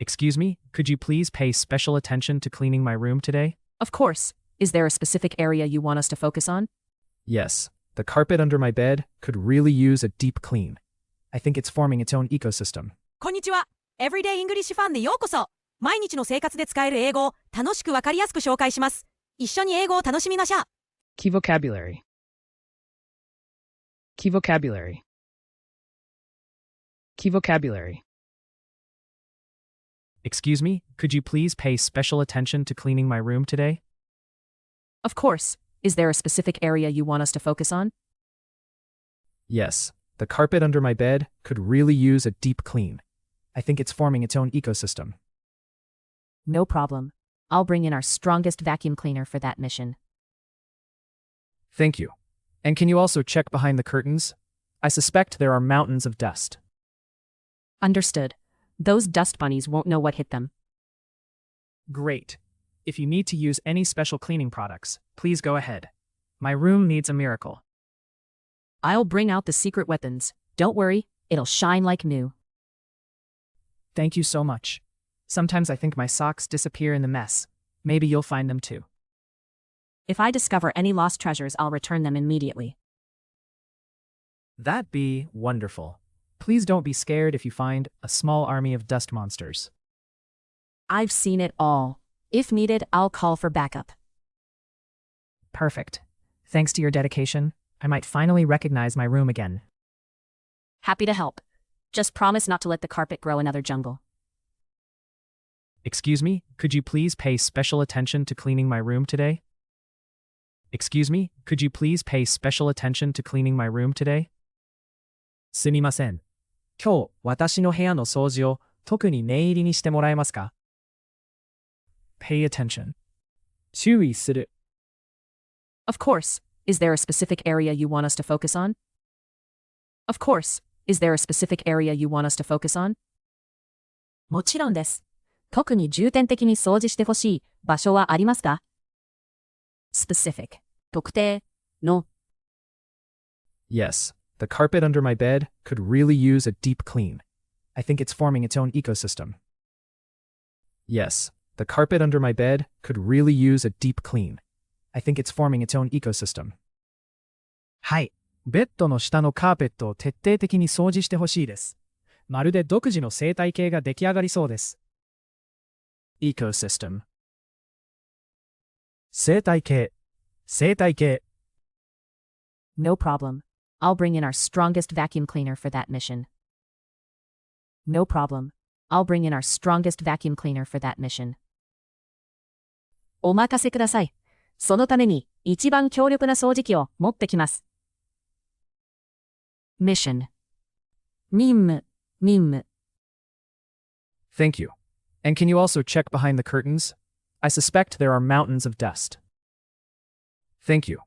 Excuse me, could you please pay special attention to cleaning my room today? Of course. Is there a specific area you want us to focus on? Yes, the carpet under my bed could really use a deep clean. I think it's forming its own ecosystem. こんにちは。Everyday English ファンでようこそ。毎日の生活で使える英語を楽しくわかりやすく紹介します。一緒に英語を楽しみましょう。Key vocabulary. Key vocabulary. Key vocabulary. Excuse me, could you please pay special attention to cleaning my room today? Of course. Is there a specific area you want us to focus on? Yes, the carpet under my bed could really use a deep clean. I think it's forming its own ecosystem. No problem. I'll bring in our strongest vacuum cleaner for that mission. Thank you. And can you also check behind the curtains? I suspect there are mountains of dust. Understood. Those dust bunnies won't know what hit them. Great. If you need to use any special cleaning products, please go ahead. My room needs a miracle. I'll bring out the secret weapons. Don't worry, it'll shine like new. Thank you so much. Sometimes I think my socks disappear in the mess. Maybe you'll find them too. If I discover any lost treasures, I'll return them immediately. That'd be wonderful. Please don't be scared if you find a small army of dust monsters. I've seen it all. If needed, I'll call for backup. Perfect. Thanks to your dedication, I might finally recognize my room again. Happy to help. Just promise not to let the carpet grow another jungle. Excuse me, could you please pay special attention to cleaning my room today? Excuse me, could you please pay special attention to cleaning my room today? すみません。今日、私の部屋の掃除を特に念入りにしてもらえますか? Pay attention. 注意する。Of course. Is there a specific area you want us to focus on? Of course. Is there a specific area you want us to focus on? もちろんです。特に重点的に掃除してほしい場所はありますか? Specific. 特定の。Yes, the carpet under my bed could really use a deep clean. I think it's forming its own ecosystem. Yes, the carpet under my bed could really use a deep clean. I think it's forming its own ecosystem. はい。ベッドの下のカーペットを徹底的に掃除してほしいです。まるで独自の生態系が出来上がりそうです。Ecosystem. 生態系。生態系。No problem. I'll bring in our strongest vacuum cleaner for that mission. No problem. I'll bring in our strongest vacuum cleaner for that mission. お任せください。そのために一番強力な掃除機を持ってきます。Mission. 任務。Thank you. And can you also check behind the curtains? I suspect there are mountains of dust. Thank you.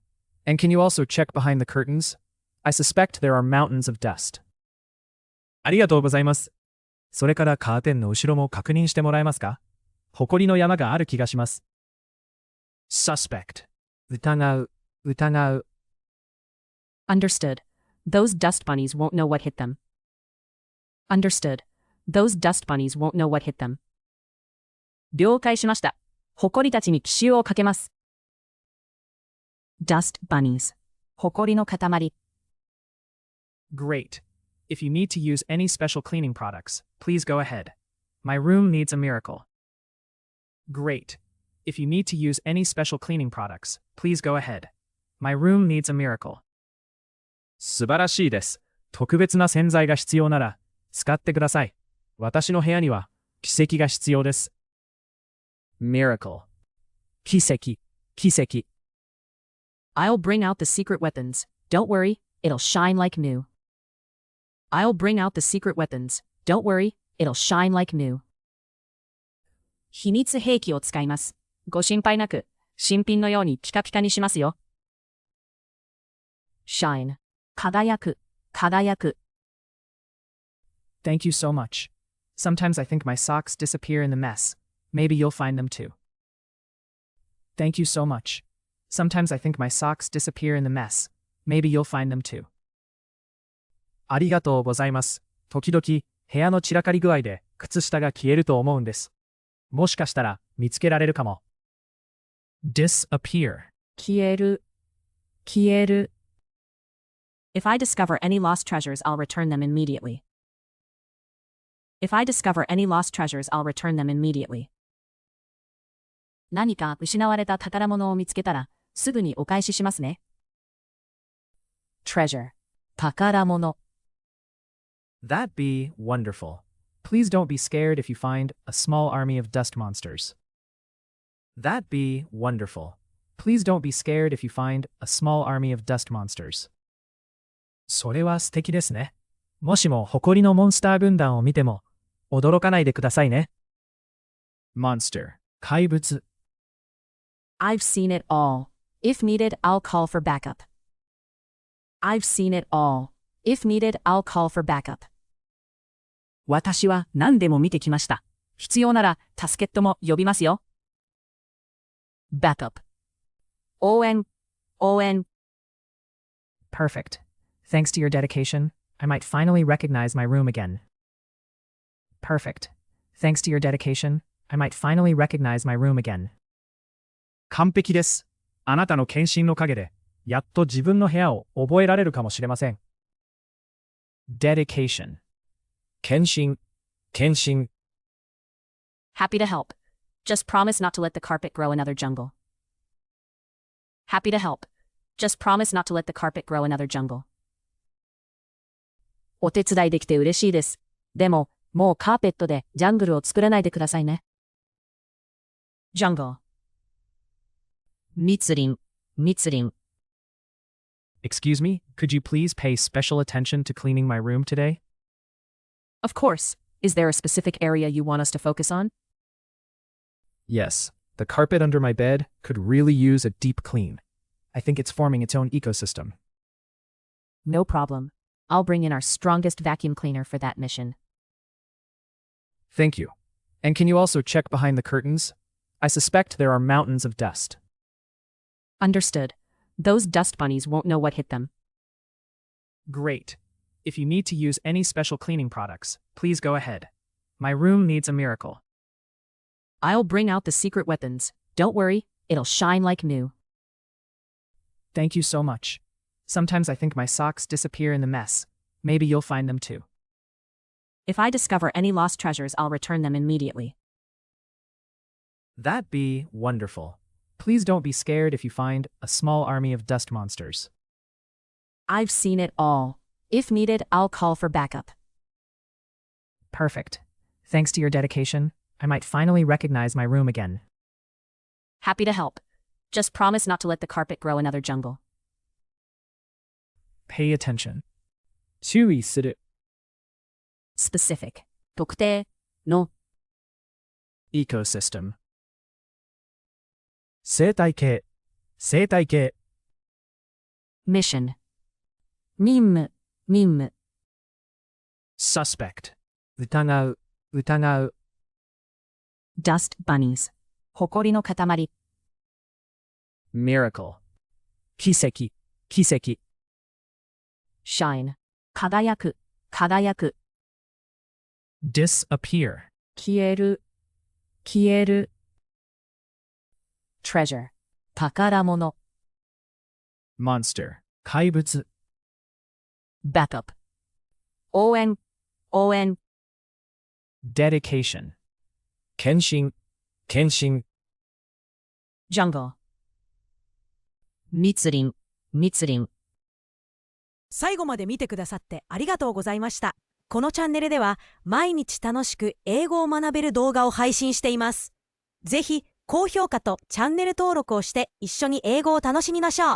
And can you also check behind the curtains? I suspect there are mountains of dust. ありがとうございます。それからカーテンの後ろも確認してもらえますか? 埃の山がある気がします。Suspect. 疑う。Understood. Those dust bunnies won't know what hit them. Understood. Those dust bunnies won't know what hit them. 了解しました。埃たちに奇襲をかけます。Dust bunnies. 埃の塊。Great. If you need to use any special cleaning products, please go ahead. My room needs a miracle. Great. If you need to use any special cleaning products, please go ahead. My room needs a miracle. 素晴らしいです。特別な洗剤が必要なら、使ってください。私の部屋には、奇跡が必要です。Miracle. 奇跡。I'll bring out the secret weapons. Don't worry, it'll shine like new. I'll bring out the secret weapons. Don't worry, it'll shine like new. 秘密兵器を使います。ご心配なく、新品のようにピカピカにしますよ。Shine. 輝く。Thank you so much. Sometimes I think my socks disappear in the mess. Maybe you'll find them too. Thank you so much. Sometimes I think my socks disappear in the mess. Maybe you'll find them too. ありがとうございます。時々、部屋の散らかり具合で靴下が消えると思うんです。もしかしたら見つけられるかも。disappear。消える、消える。If I discover any lost treasures, I'll return them immediately. If I discover any lost treasures, I'll return them immediately. 何か失われた宝物を見つけたら、すぐにお返ししますね。treasure、宝物。That'd be wonderful. Please don't be scared if you find a small army of dust monsters. That'd be wonderful. Please don't be scared if you find a small army of dust monsters. それは素敵ですね。もしも埃のモンスター軍団を見ても、驚かないでくださいね。monster、怪物。I've seen it all. If needed, I'll call for backup. I've seen it all. If needed, I'll call for backup. 私は何でも見てきました。必要なら助けっ人も呼びますよ。backup。応援、応援。Perfect. Thanks to your dedication, I might finally recognize my room again. Perfect. Thanks to your dedication, I might finally recognize my room again. 完璧です。あなたの献身の陰で、やっと自分の部屋を覚えられるかもしれません。dedication。献身、献身。Happy to help. Just promise not to let the carpet grow another jungle. Happy to help. Just promise not to let the carpet grow another jungle. お手伝いできて嬉しいです。でも、もうカーペットでジャングルを作らないでくださいね。jungle。密林、密林。Excuse me, could you please pay special attention to cleaning my room today? Of course. Is there a specific area you want us to focus on? Yes, the carpet under my bed could really use a deep clean. I think it's forming its own ecosystem. No problem. I'll bring in our strongest vacuum cleaner for that mission. Thank you. And can you also check behind the curtains? I suspect there are mountains of dust. Understood. Those dust bunnies won't know what hit them. Great. If you need to use any special cleaning products, please go ahead. My room needs a miracle. I'll bring out the secret weapons. Don't worry, it'll shine like new. Thank you so much. Sometimes I think my socks disappear in the mess. Maybe you'll find them too. If I discover any lost treasures, I'll return them immediately. That'd be wonderful. Please don't be scared if you find a small army of dust monsters. I've seen it all. If needed, I'll call for backup. Perfect. Thanks to your dedication, I might finally recognize my room again. Happy to help. Just promise not to let the carpet grow another jungle. Pay attention. 注意する。Specific. 特定の Ecosystem. 生態系。生態系。Mission. 任務、任務。Suspect. 疑う、疑う。Dust bunnies. 埃の塊。Miracle. 奇跡、奇跡。Shine. 輝く、輝く。Disappear. 消える、消える。Treasure. 宝物。Monster. 怪物。Backup. 応援、応援。Dedication. 献身、献身。Jungle. 密林、密林。最後まで見てくださってありがとうございました。このチャンネルでは毎日楽しく英語を学べる動画を配信しています。ぜひ高評価とチャンネル登録をして一緒に英語を楽しみましょう。